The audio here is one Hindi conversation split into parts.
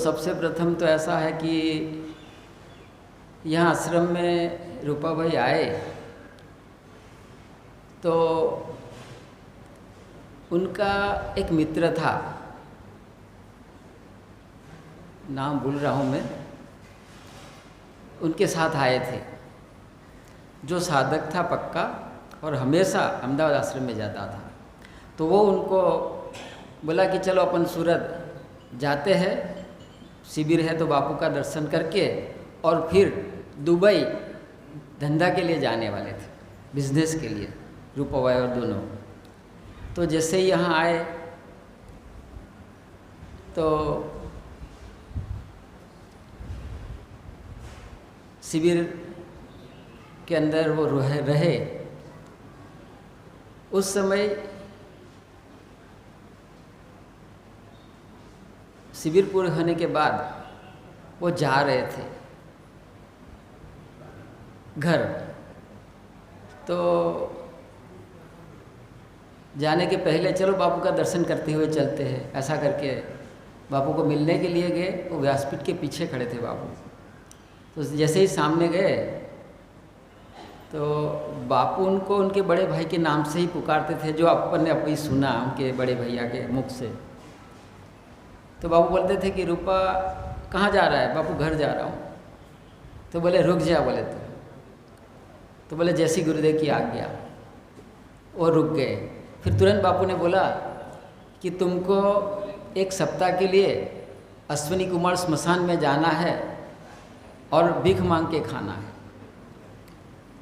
सबसे प्रथम तो ऐसा है कि यहाँ आश्रम में रूपा भाई आए तो उनका एक मित्र था, नाम भूल रहा हूँ मैं, उनके साथ आए थे, जो साधक था पक्का और हमेशा अहमदाबाद आश्रम में जाता था। तो वो उनको बोला कि चलो अपन सूरत जाते हैं, शिविर है तो बापू का दर्शन करके और फिर दुबई धंधा के लिए जाने वाले थे, बिजनेस के लिए, रूपा भाई और दोनों। तो जैसे ही यहाँ आए तो शिविर के अंदर वो रहे। उस समय शिविर पूरे होने के बाद वो जा रहे थे घर। तो जाने के पहले चलो बापू का दर्शन करते हुए चलते हैं, ऐसा करके बापू को मिलने के लिए गए। वो व्यासपीठ के पीछे खड़े थे बापू। तो जैसे ही सामने गए तो बापू उनको उनके बड़े भाई के नाम से ही पुकारते थे, जो अपन ने अभी सुना उनके बड़े भैया के मुख से। तो बापू बोलते थे कि रूपा कहाँ जा रहा है? बापू घर जा रहा हूँ। तो बोले रुक जा, बोले तो बोले जैसी गुरुदेव की आज्ञा। और रुक गए। फिर तुरंत बापू ने बोला कि तुमको एक सप्ताह के लिए अश्विनी कुमार स्मशान में जाना है और भीख मांग के खाना है,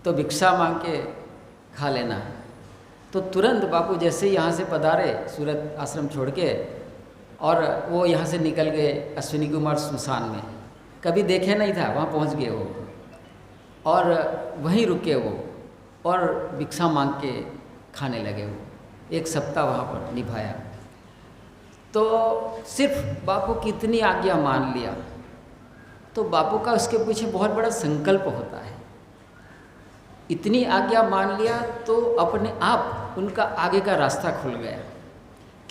तो भिक्षा मांग के खा लेना है। तो तुरंत बापू जैसे ही यहाँ से पधारे सूरत आश्रम छोड़ के, और वो यहाँ से निकल गए अश्विनी कुमार स्मशान में। कभी देखे नहीं था, वहाँ पहुँच गए वो और वहीं रुके वो और भिक्षा मांग के खाने लगे। वो एक सप्ताह वहाँ पर निभाया। तो सिर्फ बापू की इतनी आज्ञा मान लिया तो बापू का उसके पीछे बहुत बड़ा संकल्प होता है। इतनी आज्ञा मान लिया तो अपने आप उनका आगे का रास्ता खुल गया।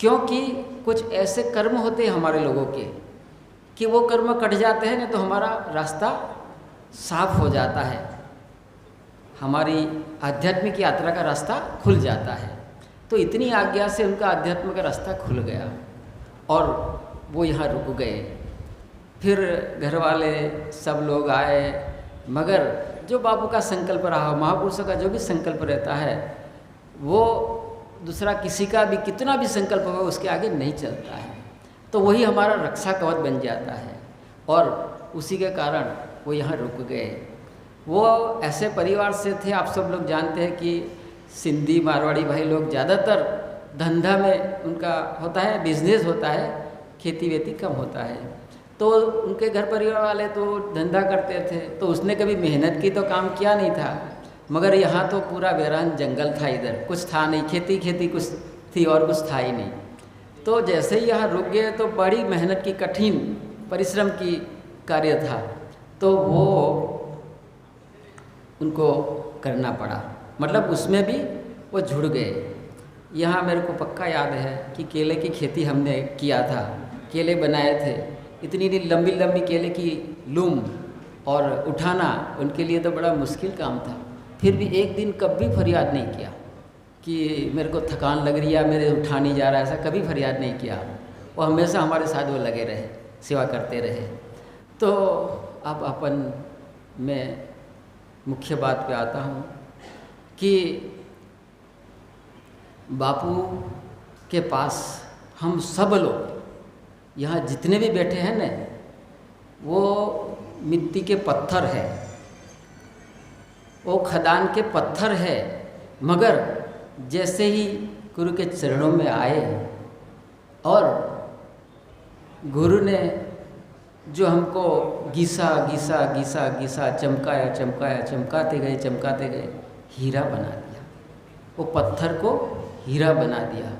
क्योंकि कुछ ऐसे कर्म होते हैं हमारे लोगों के कि वो कर्म कट जाते हैं, नहीं तो हमारा रास्ता साफ हो जाता है, हमारी आध्यात्मिक यात्रा का रास्ता खुल जाता है। तो इतनी आज्ञा से उनका आध्यात्म का रास्ता खुल गया और वो यहाँ रुक गए। फिर घर वाले सब लोग आए, मगर जो बापू का संकल्प रहा, महापुरुषों का जो भी संकल्प रहता है, वो दूसरा किसी का भी कितना भी संकल्प हो उसके आगे नहीं चलता है। तो वही हमारा रक्षा कवच बन जाता है और उसी के कारण वो यहाँ रुक गए। वो ऐसे परिवार से थे, आप सब लोग जानते हैं कि सिंधी मारवाड़ी भाई लोग ज़्यादातर धंधा में उनका होता है, बिजनेस होता है, खेती वेती कम होता है। तो उनके घर परिवार वाले तो धंधा करते थे, तो उसने कभी मेहनत की तो काम किया नहीं था। मगर यहाँ तो पूरा वीरान जंगल था, इधर कुछ था नहीं, खेती कुछ थी और कुछ था ही नहीं। तो जैसे ही यहाँ रुक गए तो बड़ी मेहनत की, कठिन परिश्रम की कार्य था, तो वो उनको करना पड़ा। मतलब उसमें भी वो जुड़ गए। यहाँ मेरे को पक्का याद है कि केले की खेती हमने किया था, केले बनाए थे, इतनी लंबी लंबी केले की लूम और उठाना उनके लिए तो बड़ा मुश्किल काम था। फिर भी एक दिन कभी फरियाद नहीं किया कि मेरे को थकान लग रही है, मेरे उठा नहीं जा रहा है, ऐसा कभी फरियाद नहीं किया। वो हमेशा हमारे साथ वो लगे रहे, सेवा करते रहे। तो अब अपन मैं मुख्य बात पे आता हूँ कि बापू के पास हम सब लोग यहाँ जितने भी बैठे हैं न, वो मिट्टी के पत्थर है, वो खदान के पत्थर है। मगर जैसे ही गुरु के चरणों में आए और गुरु ने जो हमको घिसा घिसा घिसा घिसा चमकाया चमकाया, चमकाते गए, हीरा बना दिया। वो पत्थर को हीरा बना दिया।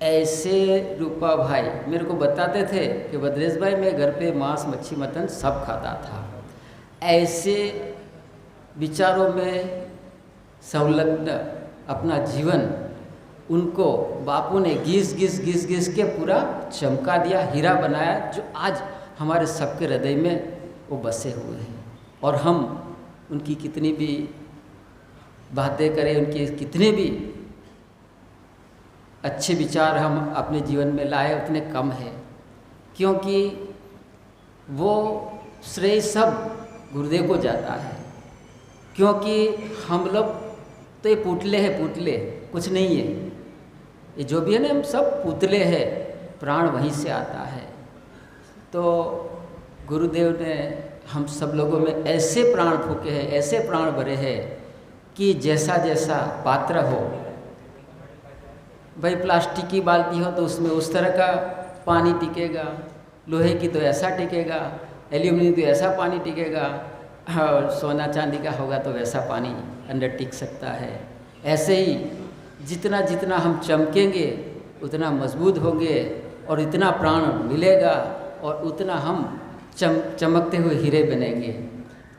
ऐसे रूपा भाई मेरे को बताते थे कि भद्रेश भाई मैं घर पे मांस मच्छी मटन सब खाता था। ऐसे विचारों में संलग्न अपना जीवन उनको बापू ने घिस घिस के पूरा चमका दिया, हीरा बनाया, जो आज हमारे सबके हृदय में वो बसे हुए हैं। और हम उनकी कितनी भी बातें करें, उनके कितने भी अच्छे विचार हम अपने जीवन में लाए उतने कम है, क्योंकि वो श्रेय सब गुरुदेव को जाता है। क्योंकि हम लोग तो ये पुतले हैं, पुतले कुछ नहीं है। ये जो भी है ना, हम सब पुतले हैं, प्राण वहीं से आता है। तो गुरुदेव ने हम सब लोगों में ऐसे प्राण फूके हैं, ऐसे प्राण भरे हैं कि जैसा जैसा पात्र हो, भाई प्लास्टिक की बाल्टी हो तो उसमें उस तरह का पानी टिकेगा, लोहे की तो ऐसा टिकेगा, एल्यूमिनियम तो ऐसा पानी टिकेगा, और सोना चांदी का होगा तो वैसा पानी अंदर टिक सकता है। ऐसे ही जितना जितना हम चमकेंगे उतना मजबूत होंगे और इतना प्राण मिलेगा और उतना हम चमकते हुए हीरे बनेंगे।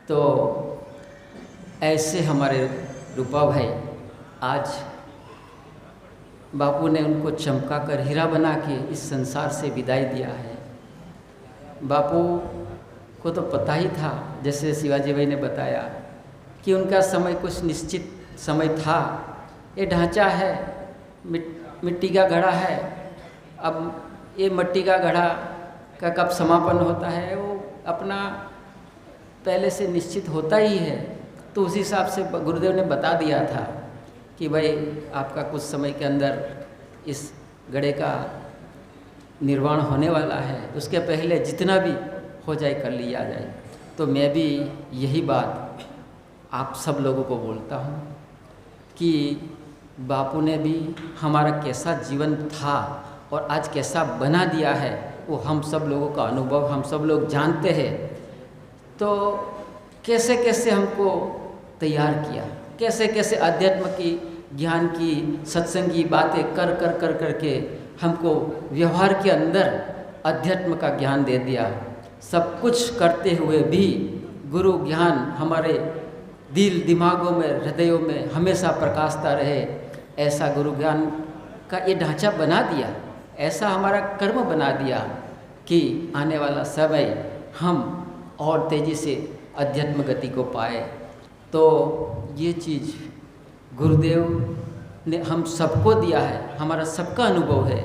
तो ऐसे हमारे रूपा भाई आज बापू ने उनको चमका कर हीरा बना के इस संसार से विदाई दिया है। बापू को तो पता ही था, जैसे शिवाजी भाई ने बताया कि उनका समय कुछ निश्चित समय था। ये ढांचा है, मिट्टी का घड़ा है, अब ये मिट्टी का घड़ा का कब समापन होता है वो अपना पहले से निश्चित होता ही है। तो उस हिसाब से गुरुदेव ने बता दिया था कि भाई आपका कुछ समय के अंदर इस घड़े का निर्वाण होने वाला है, उसके पहले जितना भी हो जाए कर लिया जाए। तो मैं भी यही बात आप सब लोगों को बोलता हूँ कि बापू ने भी हमारा कैसा जीवन था और आज कैसा बना दिया है वो हम सब लोगों का अनुभव हम सब लोग जानते हैं। तो कैसे कैसे हमको तैयार किया, कैसे कैसे अध्यात्म की ज्ञान की सत्संगी बातें कर कर कर कर के हमको व्यवहार के अंदर अध्यात्म का ज्ञान दे दिया। सब कुछ करते हुए भी गुरु ज्ञान हमारे दिल दिमागों में हृदयों में हमेशा प्रकाशता रहे, ऐसा गुरु ज्ञान का ये ढांचा बना दिया, ऐसा हमारा कर्म बना दिया कि आने वाला समय हम और तेज़ी से अध्यात्म गति को पाए। तो ये चीज़ गुरुदेव ने हम सबको दिया है, हमारा सबका अनुभव है।